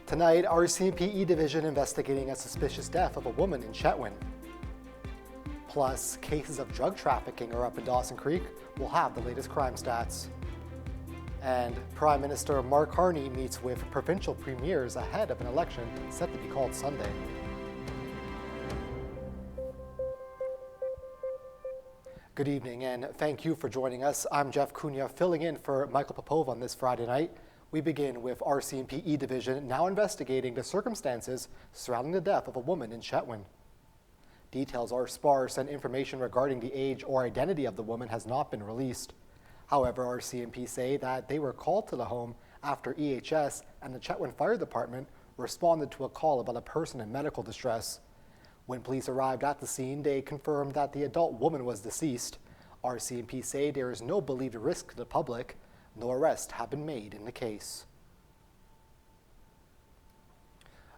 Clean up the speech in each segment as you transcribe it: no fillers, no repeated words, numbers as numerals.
Tonight, our CMP division investigating a suspicious death of a woman in Chetwynd. Plus, cases of drug trafficking are up in Dawson Creek. We'll have the latest crime stats. And Prime Minister Mark Carney meets with provincial premiers ahead of an election set to be called Sunday. Good evening and thank you for joining us. I'm Jeff Cunha filling in for Michael Popov on this Friday night. We begin with our CMP division now investigating the circumstances surrounding the death of a woman in Chetwynd. Details are sparse and information regarding the age or identity of the woman has not been released. However, our CMP say that they were called to the home after EHS and the Chetwynd Fire Department responded to a call about a person in medical distress. When police arrived at the scene, they confirmed that the adult woman was deceased. Our CMP say there is no believed risk to the public. No arrests have been made in the case.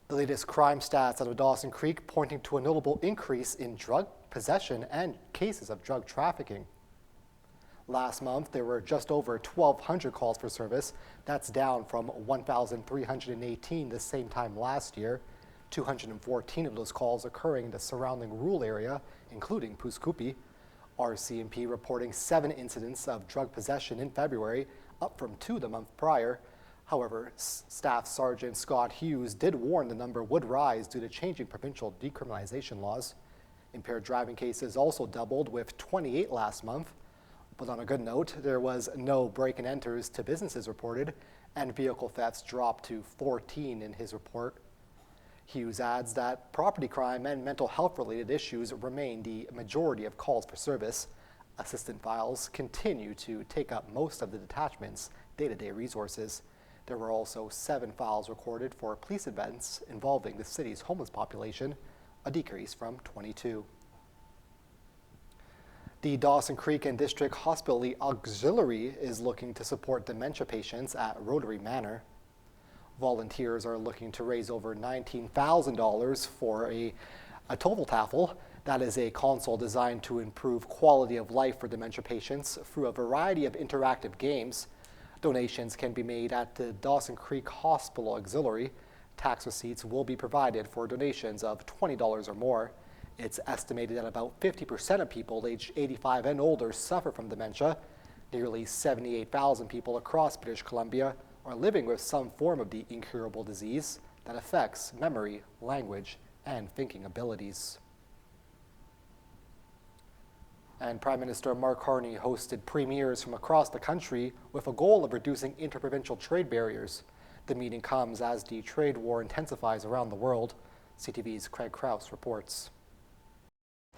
The latest crime stats out of Dawson Creek pointing to a notable increase in drug possession and cases of drug trafficking. Last month, there were just over 1,200 calls for service. That's down from 1,318 the same time last year. 214 of those calls occurring in the surrounding rural area, including Puskupi. RCMP reporting 7 incidents of drug possession in February, up from 2 the month prior. However, Staff Sergeant Scott Hughes did warn the number would rise due to changing provincial decriminalization laws. Impaired driving cases also doubled with 28 last month. But on a good note, there was no break and enters to businesses reported, and vehicle thefts dropped to 14 in his report. Hughes adds that property crime and mental health related issues remain the majority of calls for service. Assistant files continue to take up most of the detachment's day-to-day resources. There were also 7 files recorded for police events involving the city's homeless population, a decrease from 22. The Dawson Creek and District Hospital Auxiliary is looking to support dementia patients at Rotary Manor. Volunteers are looking to raise over $19,000 for a Toveltafel. That is a console designed to improve quality of life for dementia patients through a variety of interactive games. Donations can be made at the Dawson Creek Hospital Auxiliary. Tax receipts will be provided for donations of $20 or more. It's estimated that about 50% of people aged 85 and older suffer from dementia. Nearly 78,000 people across British Columbia are living with some form of the incurable disease that affects memory, language, and thinking abilities. And Prime Minister Mark Carney hosted premiers from across the country with a goal of reducing interprovincial trade barriers. The meeting comes as the trade war intensifies around the world. CTV's Craig Krause reports.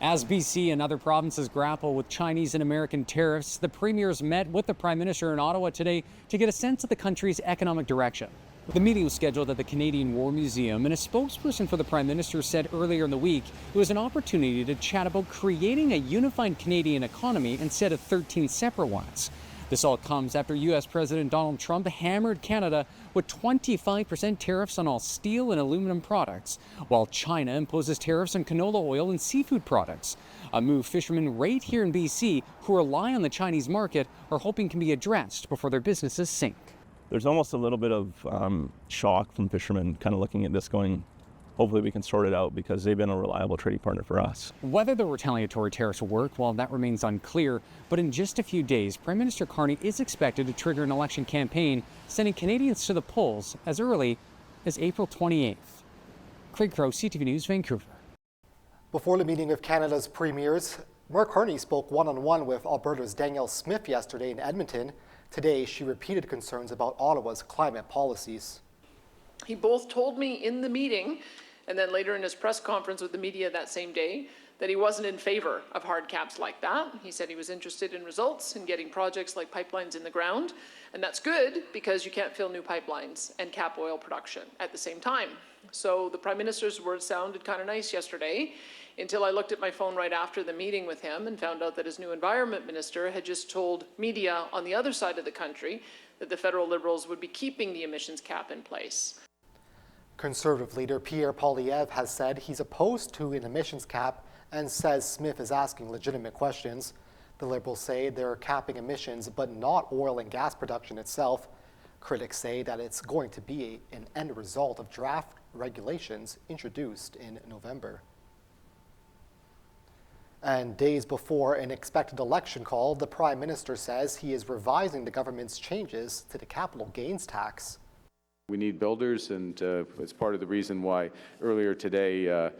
As BC and other provinces grapple with Chinese and American tariffs, the premiers met with the Prime Minister in Ottawa today to get a sense of the country's economic direction. The meeting was scheduled at the Canadian War Museum, and a spokesperson for the Prime Minister said earlier in the week it was an opportunity to chat about creating a unified Canadian economy instead of 13 separate ones. This all comes after U.S. President Donald Trump hammered Canada with 25% tariffs on all steel and aluminum products, while China imposes tariffs on canola oil and seafood products. A move fishermen right here in BC who rely on the Chinese market are hoping can be addressed before their businesses sink. There's almost a little bit of shock from fishermen kind of looking at this going, hopefully we can sort it out because they've been a reliable trading partner for us. Whether the retaliatory tariffs will work, well, that remains unclear. But in just a few days, Prime Minister Carney is expected to trigger an election campaign, sending Canadians to the polls as early as April 28th. Craig Crowe, CTV News, Vancouver. Before the meeting with Canada's premiers, Mark Carney spoke one-on-one with Alberta's Danielle Smith yesterday in Edmonton. Today, she repeated concerns about Ottawa's climate policies. He both told me in the meeting and then later in his press conference with the media that same day that he wasn't in favor of hard caps like that. He said he was interested in results and getting projects like pipelines in the ground. And that's good because you can't fill new pipelines and cap oil production at the same time. So the Prime Minister's words sounded kind of nice yesterday until I looked at my phone right after the meeting with him and found out that his new Environment Minister had just told media on the other side of the country that the federal Liberals would be keeping the emissions cap in place. Conservative leader Pierre Poilievre has said he's opposed to an emissions cap and says Smith is asking legitimate questions. The Liberals say they're capping emissions but not oil and gas production itself. Critics say that it's going to be an end result of draft regulations introduced in November. And days before an expected election call, the Prime Minister says he is revising the government's changes to the capital gains tax. We need builders, and it's part of the reason why earlier today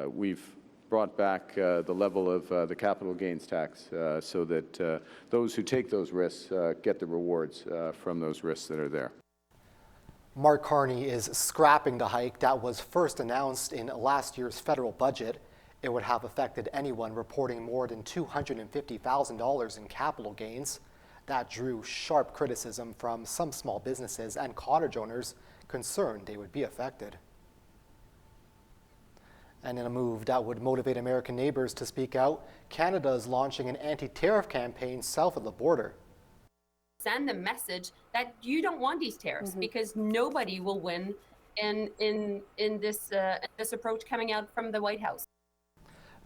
we've brought back the level of the capital gains tax so that those who take those risks get the rewards from those risks that are there. Mark Carney is scrapping the hike that was first announced in last year's federal budget. It would have affected anyone reporting more than $250,000 in capital gains. That drew sharp criticism from some small businesses and cottage owners concerned they would be affected. And in a move that would motivate American neighbors to speak out, Canada is launching an anti-tariff campaign south of the border. Send the message that you don't want these tariffs because nobody will win in this approach coming out from the White House.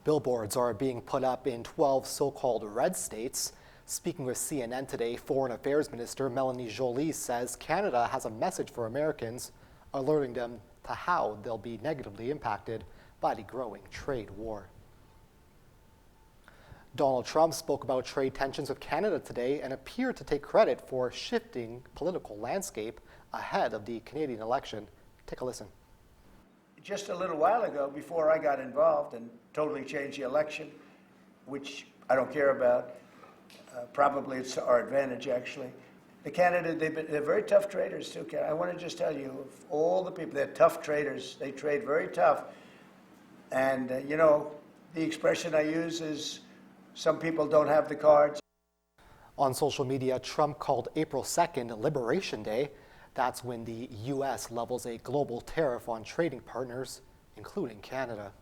Billboards are being put up in 12 so-called red states. Speaking with CNN today, Foreign Affairs Minister Melanie Joly says Canada has a message for Americans, alerting them to how they'll be negatively impacted by the growing trade war. Donald Trump spoke about trade tensions with Canada today and appeared to take credit for shifting political landscape ahead of the Canadian election. Take a listen. Just a little while ago, before I got involved and totally changed the election, which I don't care about, probably it's to our advantage actually. Canada, they're very tough traders too. I want to just tell you, of all the people, they're tough traders. They trade very tough. And you know, the expression I use is, some people don't have the cards. On social media, Trump called April 2nd Liberation Day. That's when the U.S. levels a global tariff on trading partners, including Canada.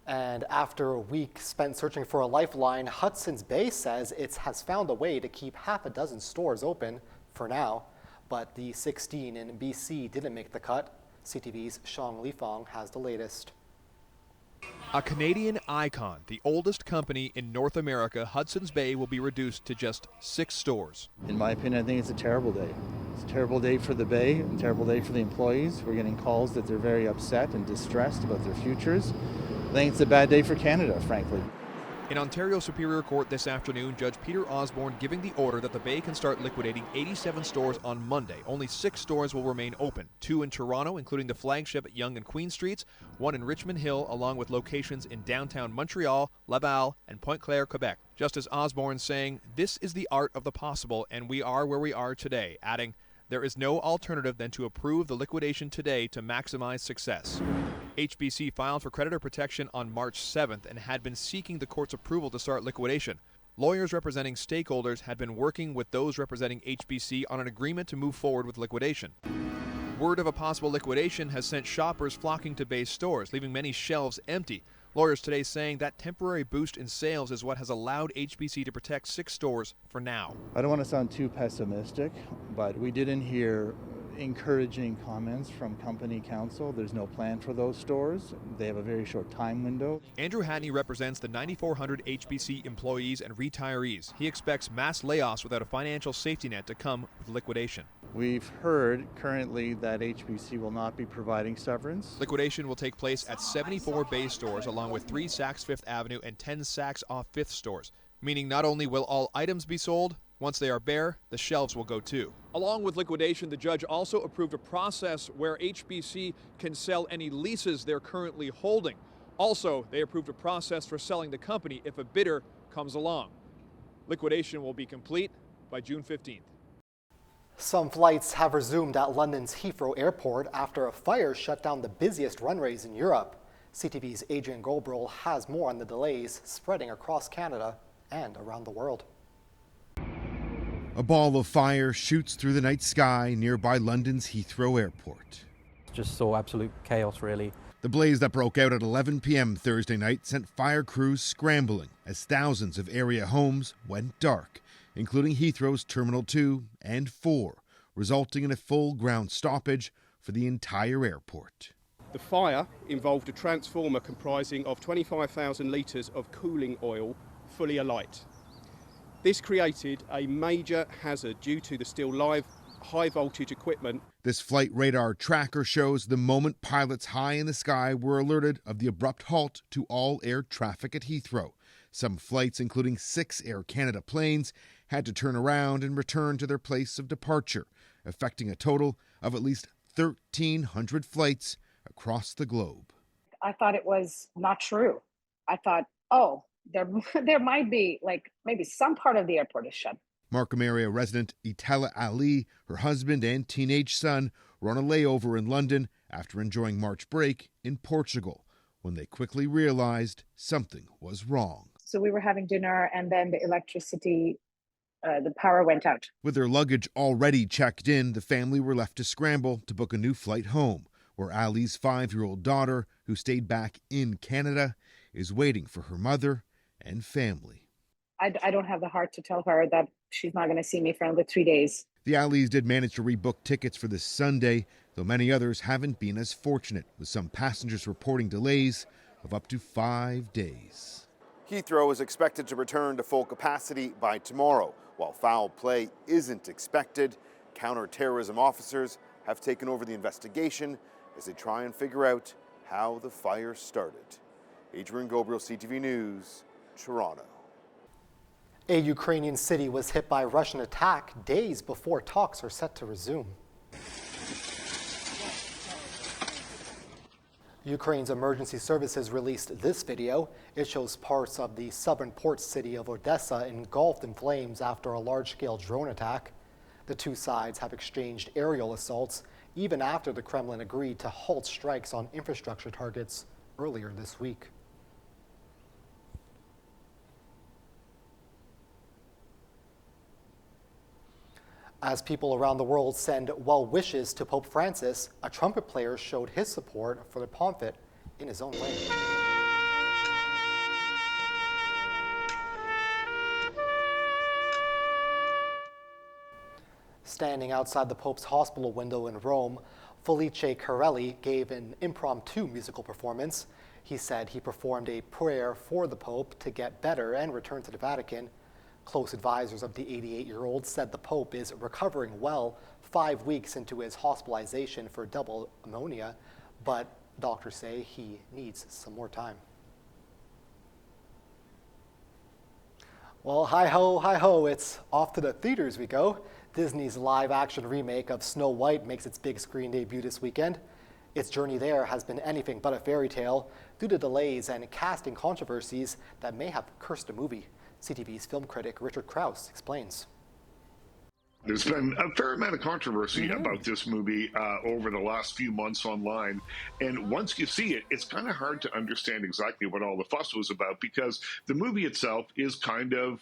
And after a week spent searching for a lifeline, Hudson's Bay says it has found a way to keep half a dozen stores open for now. But the 16 in BC didn't make the cut. CTV's Shang Lifong has the latest. A Canadian icon, the oldest company in North America, Hudson's Bay will be reduced to just 6 stores. In my opinion, I think it's a terrible day. It's a terrible day for the Bay, a terrible day for the employees. We're getting calls that they're very upset and distressed about their futures. I think it's a bad day for Canada, frankly. In Ontario Superior Court this afternoon, Judge Peter Osborne giving the order that the Bay can start liquidating 87 stores on Monday. Only 6 stores will remain open, 2 in Toronto, including the flagship at Yonge and Queen Streets, 1 in Richmond Hill, along with locations in downtown Montreal, Laval, and Pointe-Claire, Quebec. Justice Osborne saying, "This is the art of the possible, and we are where we are today," adding, "There is no alternative than to approve the liquidation today to maximize success." HBC filed for creditor protection on March 7th and had been seeking the court's approval to start liquidation. Lawyers representing stakeholders had been working with those representing HBC on an agreement to move forward with liquidation. Word of a possible liquidation has sent shoppers flocking to Bay stores, leaving many shelves empty. Lawyers today saying that temporary boost in sales is what has allowed HBC to protect 6 stores for now. I don't want to sound too pessimistic, but we didn't hear encouraging comments from company counsel. There's no plan for those stores. They have a very short time window. Andrew Hatney represents the 9,400 HBC employees and retirees. He expects mass layoffs without a financial safety net to come with liquidation. We've heard currently that HBC will not be providing severance. Liquidation will take place at 74 Bay stores, along with 3 Saks Fifth Avenue and 10 Saks Off Fifth stores, meaning not only will all items be sold, once they are bare, the shelves will go too. Along with liquidation, the judge also approved a process where HBC can sell any leases they're currently holding. Also, they approved a process for selling the company if a bidder comes along. Liquidation will be complete by June 15th. Some flights have resumed at London's Heathrow Airport after a fire shut down the busiest runways in Europe. CTV's Adrian Goldbril has more on the delays spreading across Canada and around the world. A ball of fire shoots through the night sky nearby London's Heathrow Airport. Just saw absolute chaos, really. The blaze that broke out at 11 p.m. Thursday night sent fire crews scrambling as thousands of area homes went dark, including Heathrow's Terminal 2 and 4, resulting in a full ground stoppage for the entire airport. The fire involved a transformer comprising of 25,000 litres of cooling oil fully alight. This created a major hazard due to the still live high voltage equipment. This flight radar tracker shows the moment pilots high in the sky were alerted of the abrupt halt to all air traffic at Heathrow. Some flights, including 6 Air Canada planes, had to turn around and return to their place of departure, affecting a total of at least 1,300 flights across the globe. I thought it was not true. I thought, oh, there might be, like, maybe some part of the airport is shut. Markham area resident Itala Ali, her husband and teenage son were on a layover in London after enjoying March break in Portugal when they quickly realized something was wrong. So we were having dinner and then the electricity, the power went out. With their luggage already checked in, the family were left to scramble to book a new flight home, where Ali's 5-year-old daughter, who stayed back in Canada, is waiting for her mother and family. I don't have the heart to tell her that she's not going to see me for another 3 days. The Alis did manage to rebook tickets for this Sunday, though many others haven't been as fortunate, with some passengers reporting delays of up to 5 days. Heathrow is expected to return to full capacity by tomorrow. While foul play isn't expected, counter-terrorism officers have taken over the investigation as they try and figure out how the fire started. Adrian Gobriel, CTV News, Toronto. A Ukrainian city was hit by a Russian attack days before talks are set to resume. Ukraine's emergency services released this video. It shows parts of the southern port city of Odessa engulfed in flames after a large-scale drone attack. The two sides have exchanged aerial assaults even after the Kremlin agreed to halt strikes on infrastructure targets earlier this week. As people around the world send well wishes to Pope Francis, a trumpet player showed his support for the pontiff in his own way. Standing outside the Pope's hospital window in Rome, Felice Carelli gave an impromptu musical performance. He said he performed a prayer for the Pope to get better and return to the Vatican. Close advisors of the 88-year-old said the Pope is recovering well 5 weeks into his hospitalization for double pneumonia, but doctors say he needs some more time. Well, hi-ho, it's off to the theaters we go. Disney's live-action remake of Snow White makes its big screen debut this weekend. Its journey there has been anything but a fairy tale due to delays and casting controversies that may have cursed the movie. CTV's film critic Richard Krause explains. There's been a fair amount of controversy about this movie over the last few months online. And once you see it, it's kind of hard to understand exactly what all the fuss was about, because the movie itself is kind of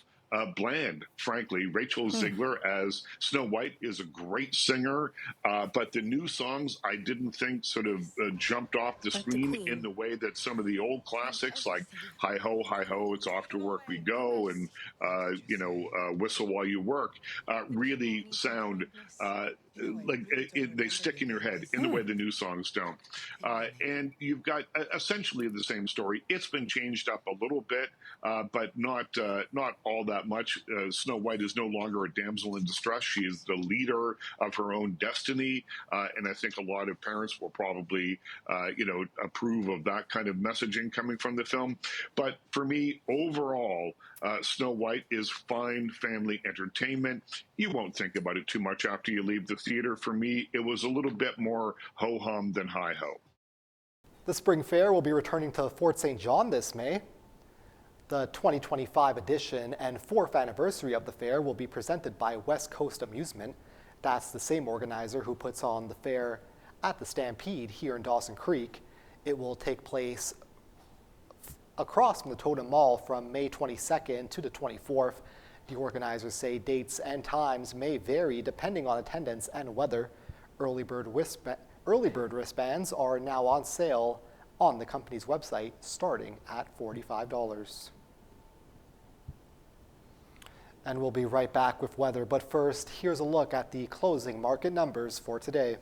bland, frankly. Rachel Ziegler as Snow White is a great singer, but the new songs I didn't think sort of jumped off the screen in the way that some of the old classics like Hi Ho, It's Off to Work We Go, and Whistle While You Work really sound like they stick in your head in the way the new songs don't. And you've got essentially the same story. It's been changed up a little bit, but not all that much. Snow White is no longer a damsel in distress. She is the leader of her own destiny, and I think a lot of parents will probably, approve of that kind of messaging coming from the film. But for me, overall, Snow White is fine family entertainment. You won't think about it too much after you leave the theater. For me, it was a little bit more ho-hum than hi-ho. The Spring Fair will be returning to Fort St. John this May. The 2025 edition and 4th anniversary of the fair will be presented by West Coast Amusement. That's the same organizer who puts on the fair at the Stampede here in Dawson Creek. It will take place across from the Totem Mall from May 22nd to the 24th. The organizers say dates and times may vary depending on attendance and weather. Early bird wristbands are now on sale on the company's website, starting at $45. And we'll be right back with weather, but first, here's a look at the closing market numbers for today.